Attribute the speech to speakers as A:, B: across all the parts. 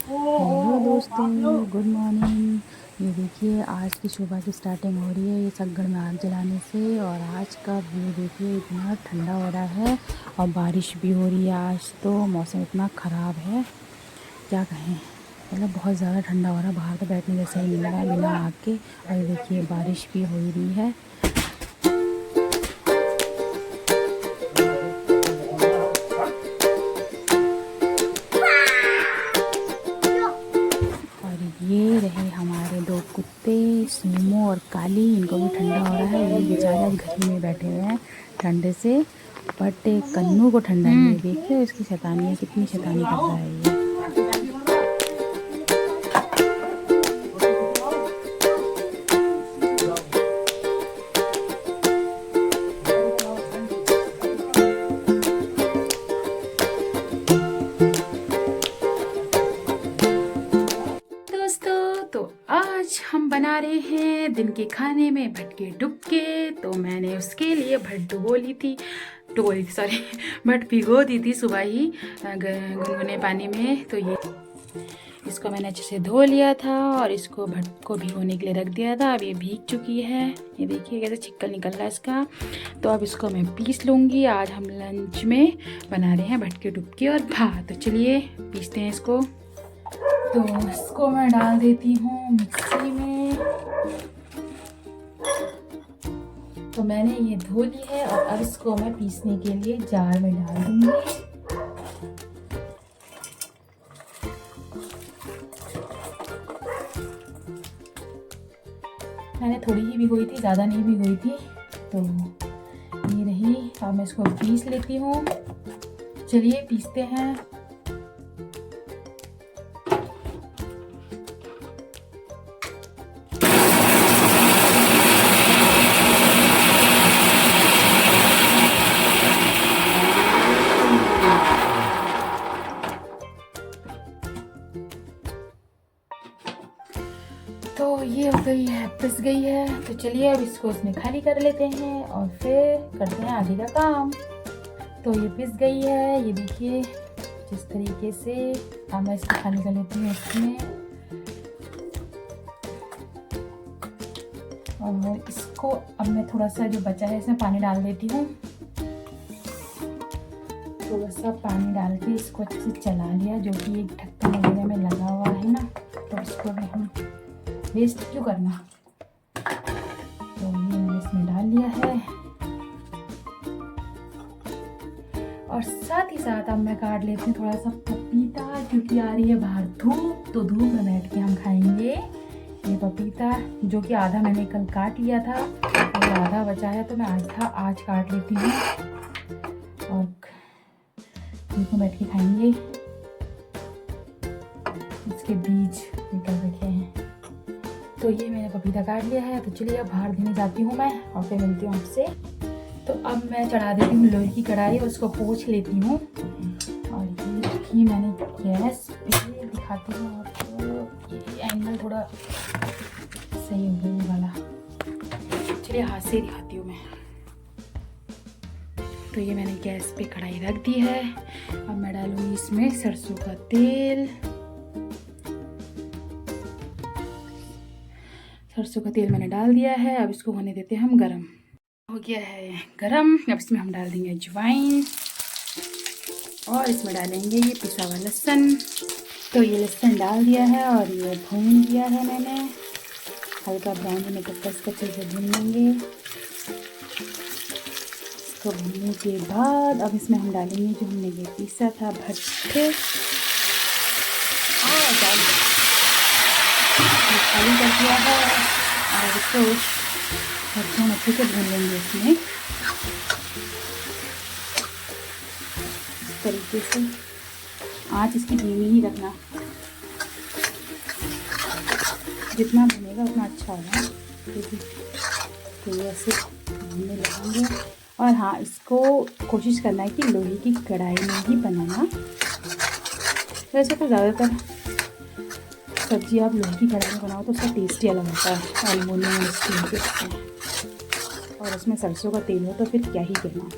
A: Hello दोस्तों, good morning. ये देखिए आज की सुबह की स्टार्टिंग हो रही है ये सगड़ में आग जलाने से। और आज का व्यू देखिए, इतना ठंडा हो रहा है और बारिश भी हो रही है। आज तो मौसम इतना ख़राब है, क्या कहें। मतलब बहुत ज़्यादा ठंडा हो रहा है, बाहर तो बैठने जैसा ही नहीं लग रहा है बिना आग के। और ये देखिए बारिश भी हो रही है। और ये रहे हमारे दो कुत्ते सूमो और काली। इनको भी ठंडा हो रहा है, ये बेचारे आज घर ही में बैठे हुए हैं ठंडे से। बट कन्नू को ठंडा नहीं है, देखिए इसकी शैतानी है, कितनी शैतानी कर रहा है ये। दोस्तों, तो आज हम बना रहे हैं दिन के खाने में भटके डुबके। तो मैंने उसके लिए भट भट भिगो दी थी सुबह ही गुनगुने पानी में। तो ये इसको मैंने अच्छे से धो लिया था और इसको भट को भिगोने के लिए रख दिया था। अब ये भीग चुकी है, ये देखिए कैसे छिक्कल निकल रहा है इसका। तो अब इसको मैं पीस लूँगी। आज हम लंच में बना रहे हैं भटके डुबके और भात। तो चलिए पीसते हैं इसको। तो इसको मैं डाल देती हूँ मिक्सी में। तो मैंने ये धो ली है और अब इसको मैं पीसने के लिए जार में डाल दूंगी। मैंने थोड़ी ही भिगोई थी, ज़्यादा नहीं भिगोई थी। तो ये रही, अब मैं इसको पीस लेती हूँ। चलिए पीसते हैं। तो ये हो गई है, पिस गई है। तो चलिए अब इसको इसमें खाली कर लेते हैं और फिर करते हैं आगे का काम। तो ये पिस गई है, ये देखिए जिस तरीके से। अब मैं इसको खाली कर लेती हूँ इसमें। और इसको अब मैं थोड़ा सा जो बचा है इसमें पानी डाल देती हूँ। थोड़ा सा पानी डाल के इसको अच्छे से चला लिया, जो कि एक ढक्कन वगैरह में लगा हुआ है ना, तो इसको भी हम वेस्ट क्यों करना। तो ये मैंने इसमें डाल लिया है। और साथ ही साथ अब मैं काट लेती हूँ थोड़ा सा पपीता, क्योंकि आ रही है बाहर धूप। तो धूप में बैठ के हम खाएंगे ये पपीता, जो कि आधा मैंने कल काट लिया था और आधा बचा है। तो मैं आज काट लेती हूँ और धूप में बैठ के खाएंगे। इसके बीज निकल रखे हैं। तो ये मैंने पपीता काट लिया है। तो चलिए अब बाहर देने जाती हूँ मैं और फिर मिलती हूँ आपसे। तो अब मैं चढ़ा देती हूँ लोहे की कढ़ाई और उसको पोंछ लेती हूँ। और ये देखिए मैंने गैस पे दिखाती हूँ आपको, ये एंगल थोड़ा सही हो गया वाला। चलिए हाथ से दिखाती हूँ मैं। तो ये मैंने गैस पे कढ़ाई रख दी है। अब मैं डालूँगी इसमें सरसों का तेल। सरसों का तेल मैंने डाल दिया है। अब इसको होने देते हैं हम गरम। हो गया है गरम। अब इसमें हम डाल देंगे अजवाइन और इसमें डालेंगे ये पिसा हुआ लहसुन। तो ये लहसुन डाल दिया है और ये भून लिया है मैंने, हल्का ब्राउन होने तक कस अच्छे से भून लेंगे। इसको भूनने के बाद अब इसमें हम डालेंगे जो हमने ये पीसा था भट्टे और खाली कर दिया है। और इसको हम अच्छे से भून लेंगे इसमें इस तरीके से। आँच इसकी धीमी ही रखना, जितना भुनेगा उतना अच्छा होगा। तो ये ऐसे भूनने लगेंगे। और हाँ, इसको कोशिश करना है कि लोहे की कढ़ाई में ही बनाना। वैसे तो ज़्यादातर सब्जी आप लोहे की कढ़ाई में बनाओ तो उसका टेस्ट ही अलग होता है, एल्युमिनियम स्टील के। और उसमें सरसों का तेल हो तो फिर क्या ही कहना।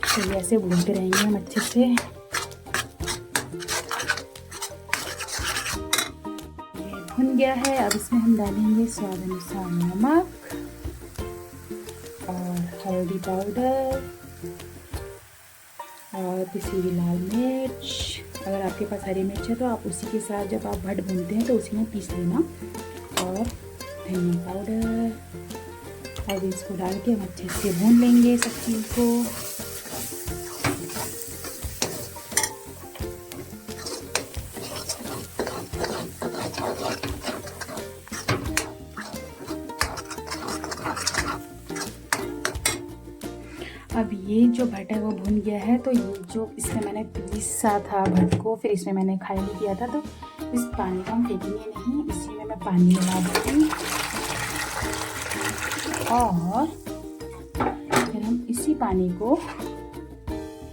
A: तो ये ऐसे भूनते रहेंगे हम अच्छे से। भुन गया है। अब इसमें हम डालेंगे स्वाद अनुसार नमक और हल्दी पाउडर और पिसी हुई लाल मिर्च। अगर आपके पास हरी मिर्च है तो आप उसी के साथ जब आप भट भूनते हैं तो उसी में पीस लेना। और धनिया पाउडर। अब इसको डाल के हम अच्छे से भून लेंगे सब चीज़ को। अब ये जो भट है वो भुन गया है। तो ये जो इसमें मैंने पीसा था भट को, फिर इसमें मैंने खाली किया था, तो इस पानी को हम फेंकेंगे नहीं, इसी में मैं पानी मिला दूँगी और फिर हम इसी पानी को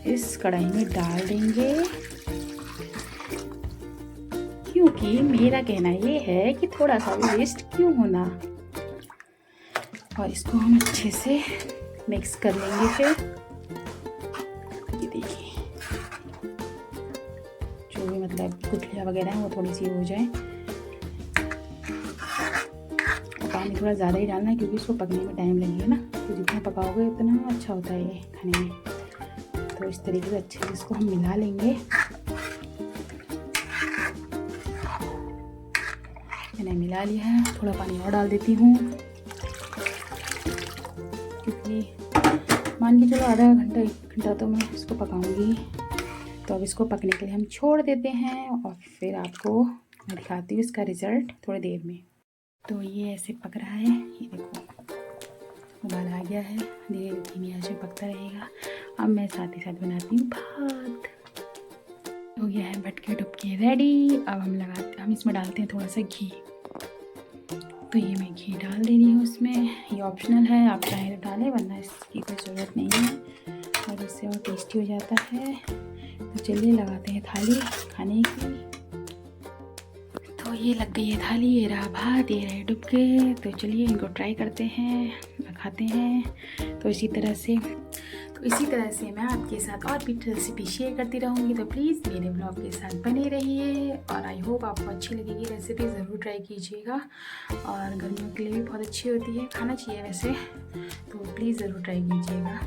A: इस कढ़ाई में डाल देंगे। क्योंकि मेरा कहना ये है कि थोड़ा सा भी वेस्ट क्यों होना। और इसको हम अच्छे से मिक्स कर लेंगे। फिर ये देखिए जो भी मतलब गुठलियाँ वगैरह हैं वो थोड़ी सी हो जाए। पानी थोड़ा ज़्यादा ही डालना है क्योंकि इसको पकने में टाइम लगेगा ना, तो जितना पकाओगे उतना अच्छा होता है ये खाने में। तो इस तरीके से अच्छे से इसको हम मिला लेंगे। मैंने मिला लिया है, थोड़ा पानी और डाल देती हूँ क्योंकि मान के चलो आधा घंटा 1 घंटा तो मैं इसको पकाऊंगी। तो अब इसको पकने के लिए हम छोड़ देते हैं और फिर आपको मैं दिखाती हूँ इसका रिज़ल्ट थोड़ी देर में। तो ये ऐसे पक रहा है, ये देखो उबाल आ गया है, धीरे धीमी आंच में पकता रहेगा। अब मैं साथ ही साथ बनाती हूँ भात। हो गया है भटके डुबके रेडी। अब हम इसमें डालते हैं थोड़ा सा घी। तो ये मैं घी डाल दे रही हूँ इसमें, ये ऑप्शनल है, आप चाहें तो डालें वरना इसकी कोई ज़रूरत नहीं है और इससे और टेस्टी हो जाता है। तो चलिए लगाते हैं थाली खाने की। तो ये लग गई है थाली, ये रहा भात, ये रहे डुबके। तो चलिए इनको ट्राई करते हैं, खाते हैं। तो इसी तरह से मैं आपके साथ और भी रेसिपी शेयर करती रहूँगी। तो प्लीज़ मेरे ब्लॉग के साथ बने रहिए और आई होप आपको अच्छी लगेगी रेसिपी, ज़रूर ट्राई कीजिएगा। और गर्मियों के लिए भी बहुत अच्छी होती है, खाना चाहिए वैसे, तो प्लीज़ ज़रूर ट्राई कीजिएगा।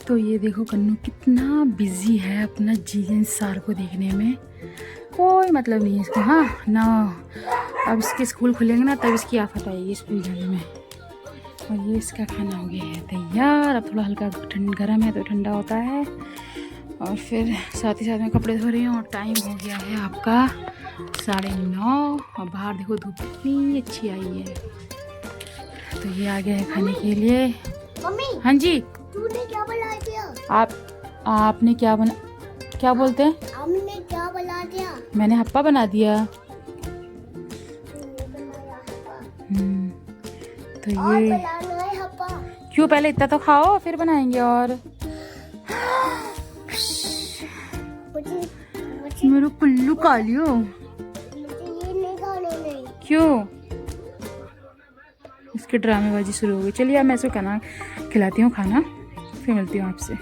A: तो ये देखो कन्नू कितना बिजी है अपना जीजन सार को देखने में, कोई मतलब नहीं है इसको। हाँ ना, अब इसके स्कूल खुलेंगे ना तब इसकी आफत आएगी स्कूल जाने में। और ये इसका खाना हो गया है तैयार। अब थोड़ा हल्का गर्म है तो ठंडा होता है। और फिर साथ ही साथ में कपड़े धो रही हूँ और टाइम हो गया है आपका 9:30। और बाहर देखो धूप कितनी अच्छी आई है। तो ये आ गया है खाने के लिए।
B: मम्मी,
A: हाँ जी,
B: तूने क्या बना दिया?
A: आपने क्या बोलते हैं?
B: हमने क्या बना दिया?
A: मैंने हप्पा बना दिया। तो
B: और
A: ये
B: बनाना है हप्पा।
A: क्यों, पहले इतना तो खाओ फिर बनाएंगे। और मेरे कुल्लू खा लियो।
B: मुझे ये नहीं खाना नहीं।
A: क्यों? इसकी ड्रामेबाजी शुरू हो गई। चलिए अब मैं इसको खाना खिलाती हूँ, खाना फिर मिलती हूँ आपसे।